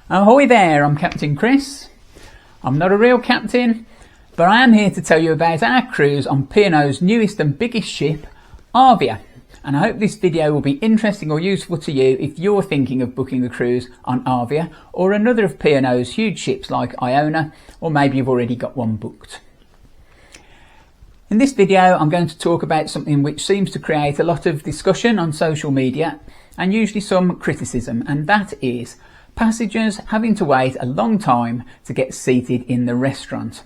Ahoy there, I'm Captain Chris. I'm not a real captain, but I am here to tell you about our cruise on P&O's newest and biggest ship, Arvia. And I hope this video will be interesting or useful to you if you're thinking of booking a cruise on Arvia or another of P&O's huge ships like Iona, or maybe you've already got one booked. In this video, I'm going to talk about something which seems to create a lot of discussion on social media and usually some criticism, and that is passengers having to wait a long time to get seated in the restaurant.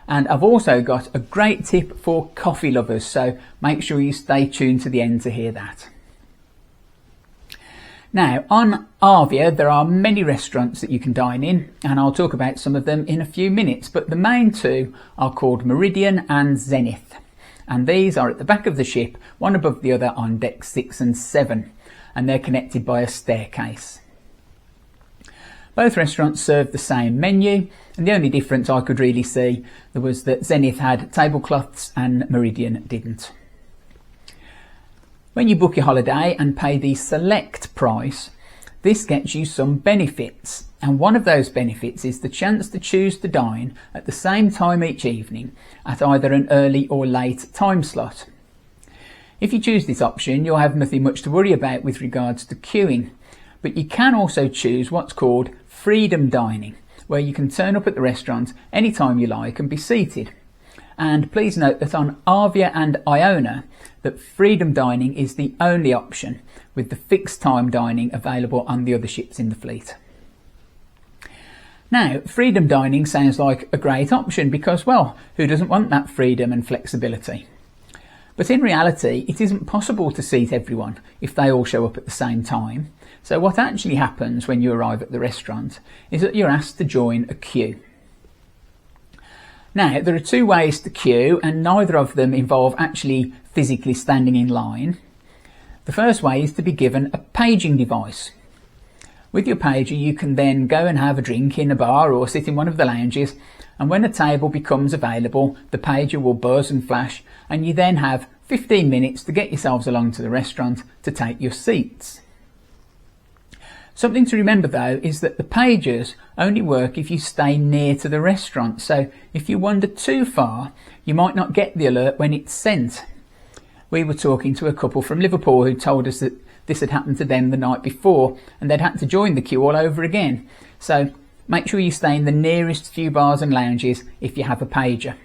And I've also got a great tip for coffee lovers, so make sure you stay tuned to the end to hear that. Now, on Arvia, there are many restaurants that you can dine in, and I'll talk about some of them in a few minutes, but the main two are called Meridian and Zenith. And these are at the back of the ship, one above the other on deck 6 and 7, and they're connected by a staircase. Both restaurants serve the same menu, and the only difference I could really see was that Zenith had tablecloths and Meridian didn't. When you book your holiday and pay the select price, this gets you some benefits, and one of those benefits is the chance to choose to dine at the same time each evening at either an early or late time slot. If you choose this option, you'll have nothing much to worry about with regards to queuing, but you can also choose what's called freedom dining, where you can turn up at the restaurant anytime you like and be seated. And please note that on Arvia and Iona, that freedom dining is the only option, with the fixed time dining available on the other ships in the fleet. Now, freedom dining sounds like a great option because, well, who doesn't want that freedom and flexibility? But in reality, it isn't possible to seat everyone if they all show up at the same time. So what actually happens when you arrive at the restaurant is that you're asked to join a queue. Now, there are two ways to queue, and neither of them involve actually physically standing in line. The first way is to be given a paging device. With your pager, you can then go and have a drink in a bar or sit in one of the lounges, and when a table becomes available, the pager will buzz and flash, and you then have 15 minutes to get yourselves along to the restaurant to take your seats. Something to remember though is that the pagers only work if you stay near to the restaurant, so if you wander too far, you might not get the alert when it's sent. We were talking to a couple from Liverpool who told us that this had happened to them the night before and they'd had to join the queue all over again. So make sure you stay in the nearest few bars and lounges if you have a pager.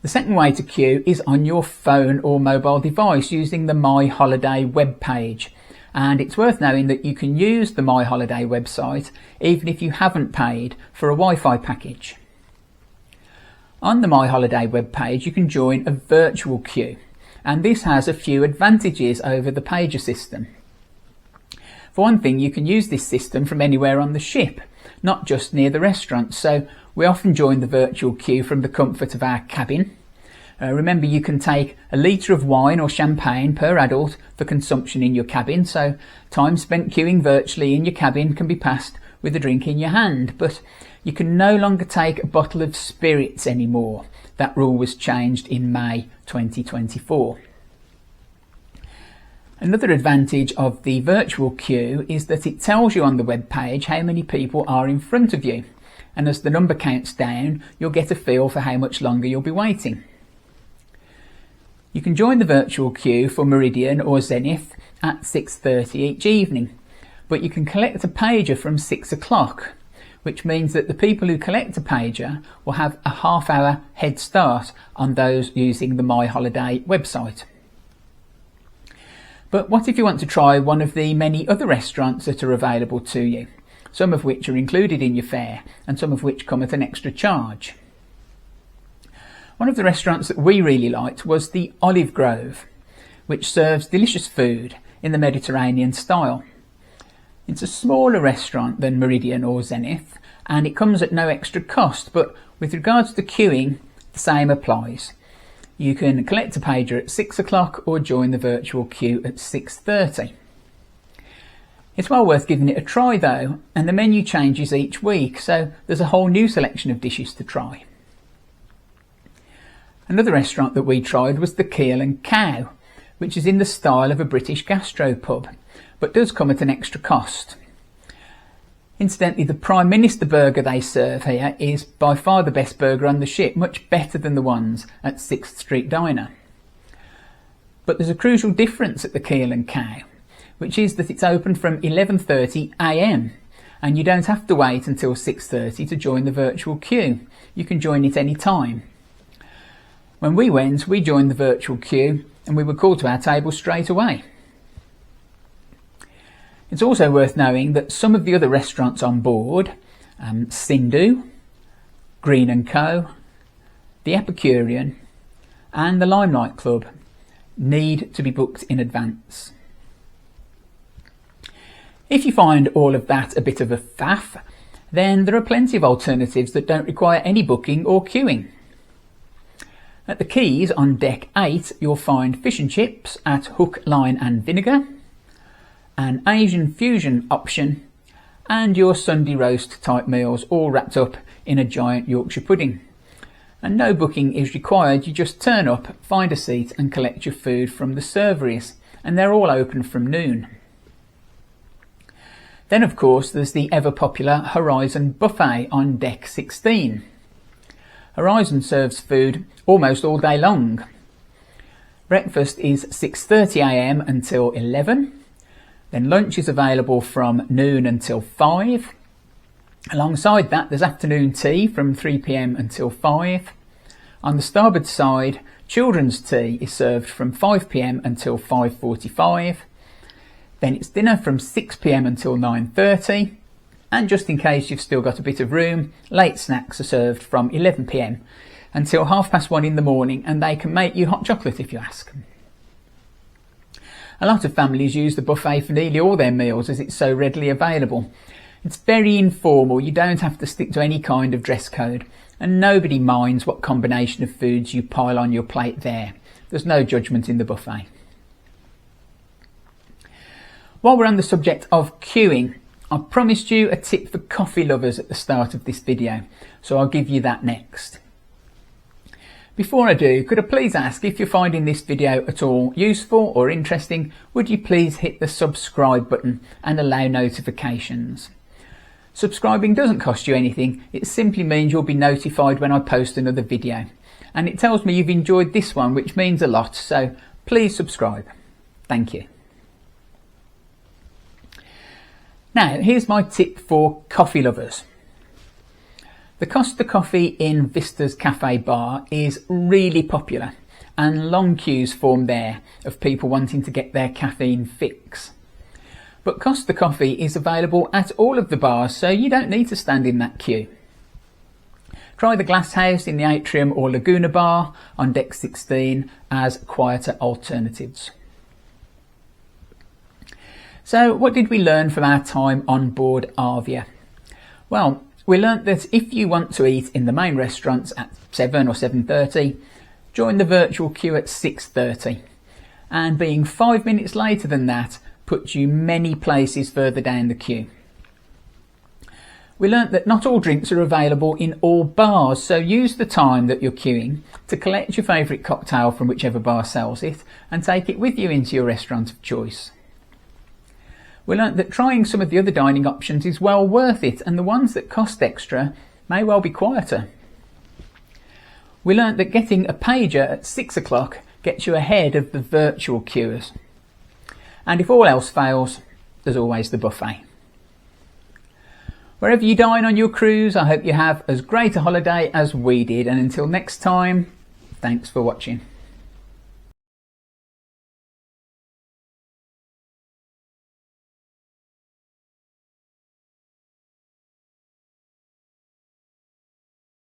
The second way to queue is on your phone or mobile device using the My Holiday web page. And it's worth knowing that you can use the My Holiday website even if you haven't paid for a Wi-Fi package. On the My Holiday webpage, you can join a virtual queue, and this has a few advantages over the pager system. For one thing, you can use this system from anywhere on the ship, not just near the restaurant, so we often join the virtual queue from the comfort of our cabin. Remember, you can take a litre of wine or champagne per adult for consumption in your cabin, so time spent queuing virtually in your cabin can be passed with a drink in your hand, but you can no longer take a bottle of spirits anymore. That rule was changed in May 2024. Another advantage of the virtual queue is that it tells you on the web page how many people are in front of you, and as the number counts down, you'll get a feel for how much longer you'll be waiting. You can join the virtual queue for Meridian or Zenith at 6:30 each evening, but you can collect a pager from 6 o'clock, which means that the people who collect a pager will have a half-hour head start on those using the My Holiday website. But what if you want to try one of the many other restaurants that are available to you, some of which are included in your fare and some of which come at an extra charge? One of the restaurants that we really liked was the Olive Grove, which serves delicious food in the Mediterranean style. It's a smaller restaurant than Meridian or Zenith, and it comes at no extra cost, but with regards to queuing, the same applies. You can collect a pager at 6 o'clock or join the virtual queue at 6:30. It's well worth giving it a try though, and the menu changes each week, so there's a whole new selection of dishes to try. Another restaurant that we tried was the Keel and Cow, which is in the style of a British gastropub, but does come at an extra cost. Incidentally, the Prime Minister burger they serve here is by far the best burger on the ship, much better than the ones at 6th Street Diner. But there's a crucial difference at the Keel and Cow, which is that it's open from 11:30 AM and you don't have to wait until 6:30 to join the virtual queue. You can join it any time. When we went, we joined the virtual queue and we were called to our table straight away. It's also worth knowing that some of the other restaurants on board, Sindhu, Green and Co, the Epicurian and the Limelight Club, need to be booked in advance. If you find all of that a bit of a faff, then there are plenty of alternatives that don't require any booking or queuing. At the quays on deck 8, you'll find fish and chips at Hook, Line and Vinegar, an Asian fusion option, and your Sunday roast type meals all wrapped up in a giant Yorkshire pudding. And no booking is required, you just turn up, find a seat and collect your food from the serveries, and they're all open from noon. Then of course there's the ever popular Horizon buffet on deck 16. Horizon serves food almost all day long. Breakfast is 6:30 AM until 11. Then lunch is available from noon until 5. Alongside that there's afternoon tea from 3 PM until 5. On the starboard side, children's tea is served from 5 PM until 5:45. Then it's dinner from 6 PM until 9:30. And just in case you've still got a bit of room, late snacks are served from 11 PM until 1:30 in the morning, and they can make you hot chocolate if you ask. A lot of families use the buffet for nearly all their meals as it's so readily available. It's very informal, you don't have to stick to any kind of dress code, and nobody minds what combination of foods you pile on your plate there. There's no judgment in the buffet. While we're on the subject of queuing, I promised you a tip for coffee lovers at the start of this video, so I'll give you that next. Before I do, could I please ask, if you're finding this video at all useful or interesting, would you please hit the subscribe button and allow notifications? Subscribing doesn't cost you anything, it simply means you'll be notified when I post another video. And it tells me you've enjoyed this one, which means a lot, so please subscribe. Thank you. Now, here's my tip for coffee lovers. The Costa Coffee in Vista's Cafe Bar is really popular, and long queues form there of people wanting to get their caffeine fix. But Costa Coffee is available at all of the bars, so you don't need to stand in that queue. Try the Glass House in the Atrium or Laguna Bar on deck 16 as quieter alternatives. So what did we learn from our time on board Arvia? Well, we learnt that if you want to eat in the main restaurants at 7 or 7:30, join the virtual queue at 6:30. And being 5 minutes later than that puts you many places further down the queue. We learnt that not all drinks are available in all bars, so use the time that you're queuing to collect your favourite cocktail from whichever bar sells it and take it with you into your restaurant of choice. We learnt that trying some of the other dining options is well worth it, and the ones that cost extra may well be quieter. We learnt that getting a pager at 6 o'clock gets you ahead of the virtual queuers. And if all else fails, there's always the buffet. Wherever you dine on your cruise, I hope you have as great a holiday as we did, and until next time, thanks for watching.